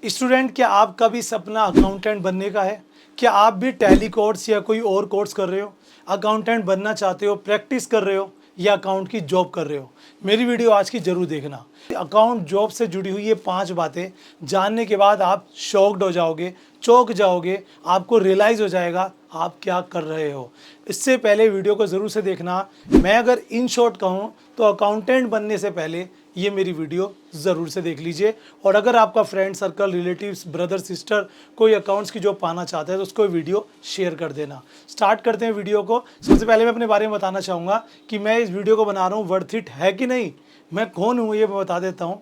Student, क्या आपका भी सपना अकाउंटेंट बनने का है? क्या आप भी टैली कोर्स या कोई और कोर्स कर रहे हो, अकाउंटेंट बनना चाहते हो, प्रैक्टिस कर रहे हो या अकाउंट की जॉब कर रहे हो? मेरी वीडियो आज की जरूर देखना। अकाउंट जॉब से जुड़ी हुई ये 5 बातें जानने के बाद आप शॉक्ड हो जाओगे, चौंक जाओगे, आपको रियलाइज़ हो जाएगा आप क्या कर रहे हो। इससे पहले वीडियो को ज़रूर से देखना। मैं अगर इन शॉर्ट कहूँ तो अकाउंटेंट बनने से पहले ये मेरी वीडियो ज़रूर से देख लीजिए। और अगर आपका friend circle, relatives, brother, sister कोई अकाउंट्स की जॉब पाना चाहता है तो उसको वीडियो शेयर कर देना। स्टार्ट करते हैं वीडियो को। सबसे पहले मैं अपने बारे में बताना चाहूँगा कि मैं इस वीडियो को बना रहा हूँ वर्थ इट है कि नहीं, मैं कौन हूँ ये मैं बता देता हूँ।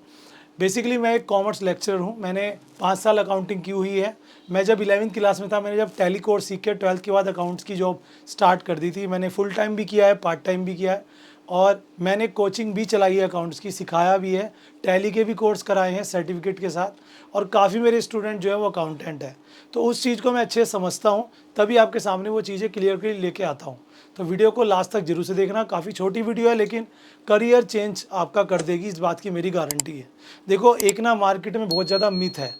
बेसिकली मैं एक कॉमर्स लेक्चरर हूँ। मैंने 5 साल अकाउंटिंग की हुई है। मैं जब 11वीं क्लास में था, मैंने जब टैली कोर्स सीख के 12th के बाद अकाउंट्स की जॉब स्टार्ट कर दी थी। मैंने फुल टाइम भी किया है, पार्ट टाइम भी किया है और मैंने कोचिंग भी चलाई है, अकाउंट्स की सिखाया भी है, टैली के भी कोर्स कराए हैं सर्टिफिकेट के साथ। और काफ़ी मेरे स्टूडेंट जो है वो अकाउंटेंट है, तो उस चीज़ को मैं अच्छे से समझता हूँ, तभी आपके सामने वो चीज़ें क्लियर लेके आता हूँ। तो वीडियो को लास्ट तक जरूर से देखना। काफ़ी छोटी वीडियो है लेकिन करियर चेंज आपका कर देगी, इस बात की मेरी गारंटी है। देखो, एक ना मार्केट में बहुत ज़्यादा मिथ है।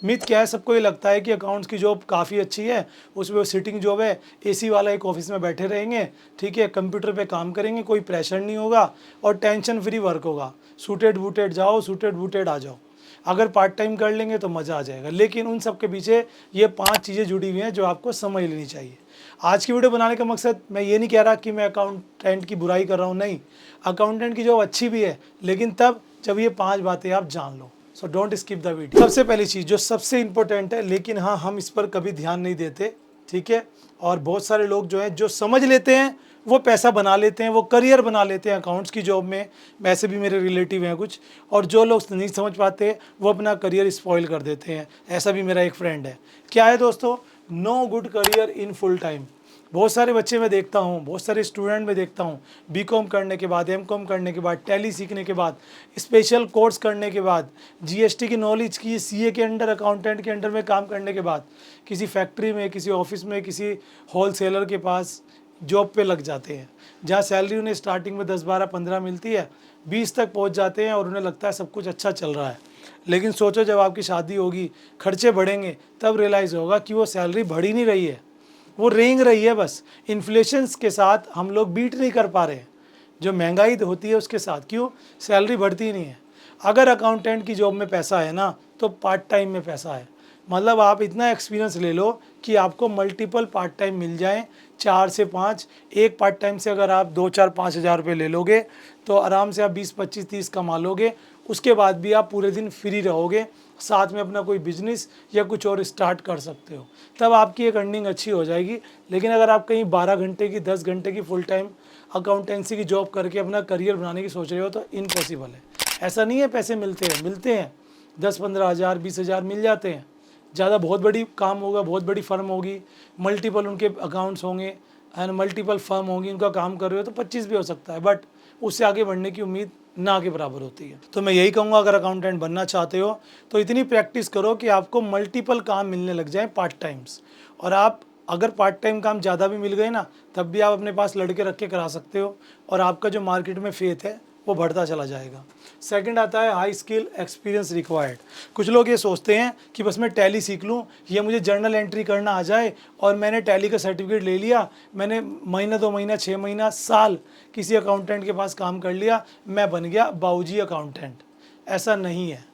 मिथ क्या है, सबको ये लगता है कि अकाउंट्स की जॉब काफ़ी अच्छी है, उसमें वो सिटिंग जॉब है, एसी वाला एक ऑफिस में बैठे रहेंगे, ठीक है, कंप्यूटर पे काम करेंगे, कोई प्रेशर नहीं होगा और टेंशन फ्री वर्क होगा, सूटेड बूटेड जाओ, सूटेड बूटेड आ जाओ। अगर पार्ट टाइम कर लेंगे तो मज़ा आ जाएगा। लेकिन उन सब के पीछे ये 5 चीज़ें जुड़ी हुई हैं जो आपको समझ लेनी चाहिए। आज की वीडियो बनाने का मकसद, मैं ये नहीं कह रहा कि मैं अकाउंटेंट की बुराई कर रहा हूँ, नहीं, अकाउंटेंट की जॉब अच्छी भी है, लेकिन तब जब ये 5 बातें आप जान लो। So don't skip the video. सबसे पहली चीज़ जो सबसे इंपॉर्टेंट है, लेकिन हाँ हम इस पर कभी ध्यान नहीं देते, ठीक है, और बहुत सारे लोग जो है जो समझ लेते हैं वो पैसा बना लेते हैं, वो करियर बना लेते हैं अकाउंट्स की जॉब में। वैसे भी मेरे रिलेटिव हैं कुछ, और जो लोग नहीं समझ पाते वो अपना करियर स्पॉइल कर देते हैं। ऐसा भी मेरा एक फ्रेंड है। क्या है दोस्तों, no good career in full time. बहुत सारे बच्चे मैं देखता हूँ, बहुत सारे स्टूडेंट मैं देखता हूँ, बीकॉम करने के बाद, एमकॉम करने के बाद, टैली सीखने के बाद, स्पेशल कोर्स करने के बाद, जीएसटी की नॉलेज की, सीए के अंडर, अकाउंटेंट के अंडर में काम करने के बाद किसी फैक्ट्री में, किसी ऑफिस में, किसी होलसेलर के पास जॉब पे लग जाते हैं, जहाँ सैलरी उन्हें स्टार्टिंग में 10, 12, 15 मिलती है, 20 तक पहुँच जाते हैं और उन्हें लगता है सब कुछ अच्छा चल रहा है। लेकिन सोचो, जब आपकी शादी होगी, खर्चे बढ़ेंगे, तब रियलाइज़ होगा कि वो सैलरी बढ़ ही नहीं रही है, वो रेंग रही है बस। इन्फ्लेशंस के साथ हम लोग बीट नहीं कर पा रहे हैं, जो महंगाई होती है उसके साथ। क्यों? सैलरी बढ़ती नहीं है। अगर अकाउंटेंट की जॉब में पैसा है ना, तो पार्ट टाइम में पैसा है। मतलब आप इतना एक्सपीरियंस ले लो कि आपको मल्टीपल पार्ट टाइम मिल जाएं, 4 से 5। एक पार्ट टाइम से अगर आप 2, 4, 5 हज़ार रुपये ले लोगे तो आराम से आप 20, 25, 30 कमा लोगे। उसके बाद भी आप पूरे दिन फ्री रहोगे, साथ में अपना कोई बिजनेस या कुछ और स्टार्ट कर सकते हो, तब आपकी एक अर्निंग अच्छी हो जाएगी। लेकिन अगर आप कहीं 12 घंटे की, 10 घंटे की फुल टाइम अकाउंटेंसी की जॉब करके अपना करियर बनाने की सोच रहे हो तो इम्पॉसिबल है। ऐसा नहीं है पैसे मिलते हैं 10, 15 हज़ार, 20 हज़ार मिल जाते हैं। ज़्यादा बहुत बड़ी काम होगा, बहुत बड़ी फर्म होगी, मल्टीपल उनके अकाउंट्स होंगे एंड मल्टीपल फर्म होंगी, उनका काम कर रहे हो तो 25 भी हो सकता है, बट उससे आगे बढ़ने की उम्मीद ना के बराबर होती है। तो मैं यही कहूँगा, अगर अकाउंटेंट बनना चाहते हो तो इतनी प्रैक्टिस करो कि आपको मल्टीपल काम मिलने लग जाए पार्ट टाइम्स। और आप अगर पार्ट टाइम काम ज़्यादा भी मिल गए ना, तब भी आप अपने पास लड़के रख के करा सकते हो और आपका जो मार्केट में फेथ है वो बढ़ता चला जाएगा। सेकंड आता है हाई स्किल एक्सपीरियंस रिक्वायर्ड। कुछ लोग ये सोचते हैं कि बस मैं टैली सीख लूँ, ये मुझे जर्नल एंट्री करना आ जाए और मैंने टैली का सर्टिफिकेट ले लिया, मैंने महीना, 2 महीना, 6 महीना, साल किसी अकाउंटेंट के पास काम कर लिया, मैं बन गया बाबूजी अकाउंटेंट। ऐसा नहीं है।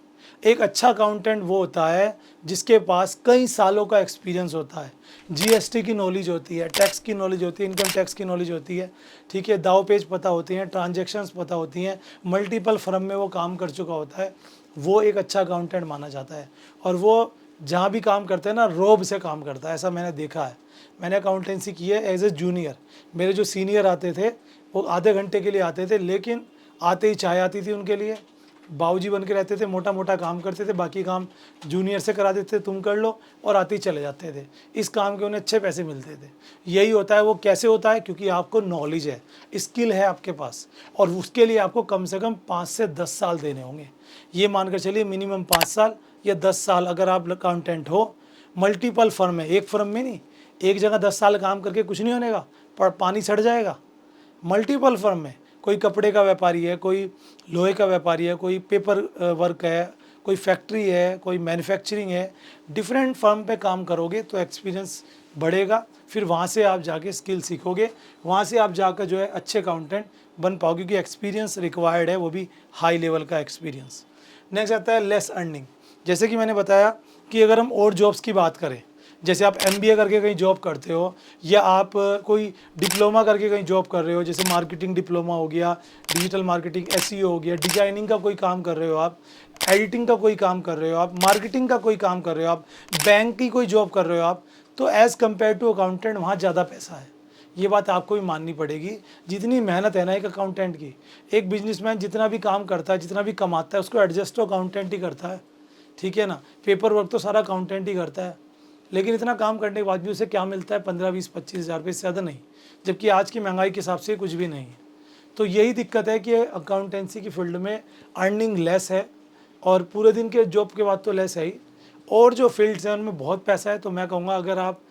एक अच्छा अकाउंटेंट वो होता है जिसके पास कई सालों का एक्सपीरियंस होता है, जीएसटी की नॉलेज होती है, टैक्स की नॉलेज होती है, इनकम टैक्स की नॉलेज होती है, ठीक है, दाव पेज पता होती हैं, ट्रांजैक्शंस पता होती हैं, मल्टीपल फर्म में वो काम कर चुका होता है, वो एक अच्छा अकाउंटेंट माना जाता है। और वो जहाँ भी काम करते हैं ना, रोब से काम करता है, ऐसा मैंने देखा है। मैंने अकाउंटेंसी की है एज ए जूनियर। मेरे जो सीनियर आते थे वो आधे घंटे के लिए आते थे, लेकिन आते ही चाय आती थी उनके लिए, बाबूजी बन के रहते थे, मोटा मोटा काम करते थे, बाकी काम जूनियर से करा देते थे, तुम कर लो, और आते ही चले जाते थे। इस काम के उन्हें अच्छे पैसे मिलते थे। यही होता है। वो कैसे होता है? क्योंकि आपको नॉलेज है, स्किल है आपके पास, और उसके लिए आपको कम से कम 5 से 10 साल देने होंगे। ये मानकर चलिए मिनिमम 5 साल या 10 साल। अगर आप अकाउंटेंट हो, मल्टीपल फर्म है, एक फर्म में नहीं, एक जगह 10 साल काम करके कुछ नहीं होने का, पर पानी सड़ जाएगा। मल्टीपल फर्म में, कोई कपड़े का व्यापारी है, कोई लोहे का व्यापारी है, कोई पेपर वर्क है, कोई फैक्ट्री है, कोई मैन्युफैक्चरिंग है, डिफरेंट फर्म पे काम करोगे तो एक्सपीरियंस बढ़ेगा। फिर वहाँ से आप जाके स्किल सीखोगे, वहाँ से आप जाकर जो है अच्छे अकाउंटेंट बन पाओगे, क्योंकि एक्सपीरियंस रिक्वायर्ड है, वो भी हाई लेवल का एक्सपीरियंस। नेक्स्ट आता है लेस अर्निंग। जैसे कि मैंने बताया कि अगर हम और जॉब्स की बात करें, जैसे आप MBA करके कहीं जॉब करते हो, या आप कोई डिप्लोमा करके कहीं जॉब कर रहे हो, जैसे मार्केटिंग डिप्लोमा हो गया, डिजिटल मार्केटिंग SEO हो गया, डिजाइनिंग का कोई काम कर रहे हो आप, एडिटिंग का कोई काम कर रहे हो आप, मार्केटिंग का कोई काम कर रहे हो आप, बैंक की कोई जॉब कर रहे हो आप, तो एज़ कम्पेयर टू अकाउंटेंट वहाँ ज़्यादा पैसा है। ये बात आपको भी माननी पड़ेगी। जितनी मेहनत है ना एक अकाउंटेंट की, एक बिजनेसमैन जितना भी काम करता है, जितना भी कमाता है, उसको एडजस्ट तो अकाउंटेंट ही करता है, ठीक है ना। पेपर वर्क तो सारा अकाउंटेंट ही करता है, लेकिन इतना काम करने के बाद भी उसे क्या मिलता है? 15, 20, 25 हज़ार रुपये से ज़्यादा नहीं, जबकि आज की महंगाई के हिसाब से कुछ भी नहीं है। तो यही दिक्कत है कि अकाउंटेंसी की फील्ड में अर्निंग लेस है, और पूरे दिन के जॉब के बाद तो लेस है ही, और जो फील्ड्स हैं उनमें बहुत पैसा है। तो मैं कहूँगा अगर आप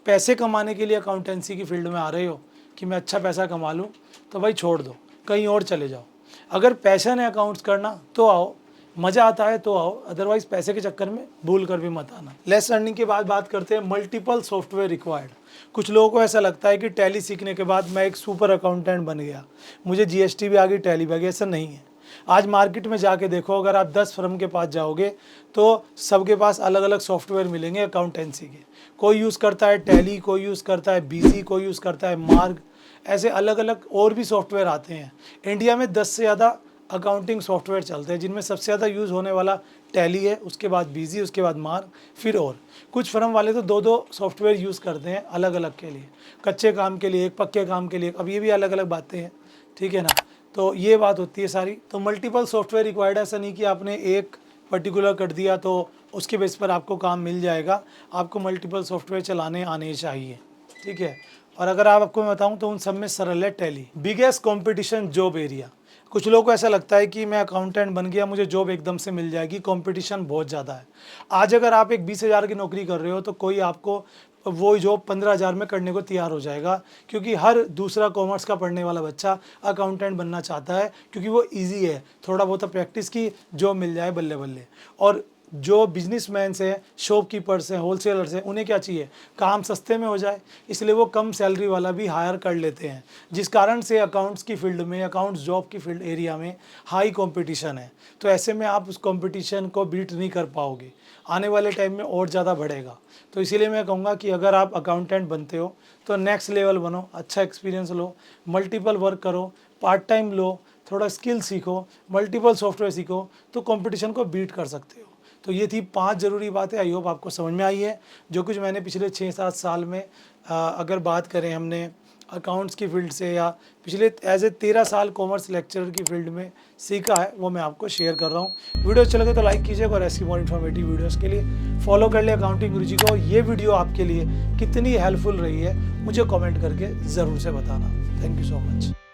पैसे कमाने के लिए अकाउंटेंसी की फील्ड में आ रहे हो कि मैं अच्छा पैसा कमा लूँ, तो भाई छोड़ दो, कहीं और चले जाओ। अगर पैशन है अकाउंट्स करना तो आओ, मज़ा आता है तो आओ, अदरवाइज पैसे के चक्कर में भूल कर भी मत आना। लेस अर्निंग के बाद बात करते हैं मल्टीपल सॉफ्टवेयर रिक्वायर्ड। कुछ लोगों को ऐसा लगता है कि टैली सीखने के बाद मैं एक सुपर अकाउंटेंट बन गया, मुझे GST भी आ गई, टैली भी आ गई। ऐसा नहीं है। आज मार्केट में जाके देखो, अगर आप 10 फर्म के पास जाओगे तो सबके पास अलग अलग सॉफ्टवेयर मिलेंगे अकाउंटेंसी के। कोई यूज़ करता है टैली, कोई यूज़ करता है BZ, कोई यूज़ करता है मार्ग, ऐसे अलग अलग और भी सॉफ्टवेयर आते हैं। इंडिया में 10 से ज़्यादा अकाउंटिंग सॉफ्टवेयर चलते हैं, जिनमें सबसे ज़्यादा यूज़ होने वाला टैली है, उसके बाद BZ, उसके बाद मार्ग, फिर और कुछ फर्म वाले तो 2-2 सॉफ्टवेयर यूज़ करते हैं अलग अलग के लिए, कच्चे काम के लिए, एक पक्के काम के लिए। अब ये भी अलग अलग बातें हैं, ठीक है ना। तो ये बात होती है सारी। तो मल्टीपल सॉफ्टवेयर रिक्वायर्ड, ऐसा नहीं कि आपने एक पर्टिकुलर कर दिया तो उसके बेस पर आपको काम मिल जाएगा। आपको मल्टीपल सॉफ्टवेयर चलाने आने चाहिए, ठीक है। और अगर आपको मैं बताऊं तो उन सब में सरल है tally. Biggest competition job area. कुछ लोगों को ऐसा लगता है कि मैं अकाउंटेंट बन गया, मुझे जॉब एकदम से मिल जाएगी। कंपटीशन बहुत ज़्यादा है। आज अगर आप एक 20,000 की नौकरी कर रहे हो तो कोई आपको वो जॉब 15,000 में करने को तैयार हो जाएगा, क्योंकि हर दूसरा कॉमर्स का पढ़ने वाला बच्चा अकाउंटेंट बनना चाहता है, क्योंकि वो ईजी है, थोड़ा बहुत प्रैक्टिस की जॉब मिल जाए बल्ले बल्ले। और जो बिजनेसमैन हैं, शॉपकीपर्स हैं, होलसेलर्स हैं, उन्हें क्या चाहिए? काम सस्ते में हो जाए, इसलिए वो कम सैलरी वाला भी हायर कर लेते हैं, जिस कारण से अकाउंट्स की फील्ड में, अकाउंट्स जॉब की फील्ड एरिया में हाई कंपटीशन है। तो ऐसे में आप उस कंपटीशन को बीट नहीं कर पाओगे, आने वाले टाइम में और ज़्यादा बढ़ेगा। तो इसीलिए मैं कहूँगा कि अगर आप अकाउंटेंट बनते हो तो नेक्स्ट लेवल बनो, अच्छा एक्सपीरियंस लो, मल्टीपल वर्क करो, पार्ट टाइम लो, थोड़ा स्किल सीखो, मल्टीपल सॉफ्टवेयर सीखो, तो कंपटीशन को बीट कर सकते हो। तो ये थी 5 ज़रूरी बातें। आई होप आपको समझ में आई है। जो कुछ मैंने पिछले 6-7 साल में अगर बात करें हमने अकाउंट्स की फील्ड से, या पिछले एज ए 13 साल कॉमर्स लेक्चरर की फील्ड में सीखा है, वो मैं आपको शेयर कर रहा हूँ। वीडियो अच्छा लगे तो लाइक कीजिएगा, और ऐसी और इन्फॉर्मेटिव वीडियोस के लिए फॉलो कर ले अकाउंटिंग गुरुजी को। ये वीडियो आपके लिए कितनी हेल्पफुल रही है मुझे कमेंट करके ज़रूर से बताना। Thank you so much.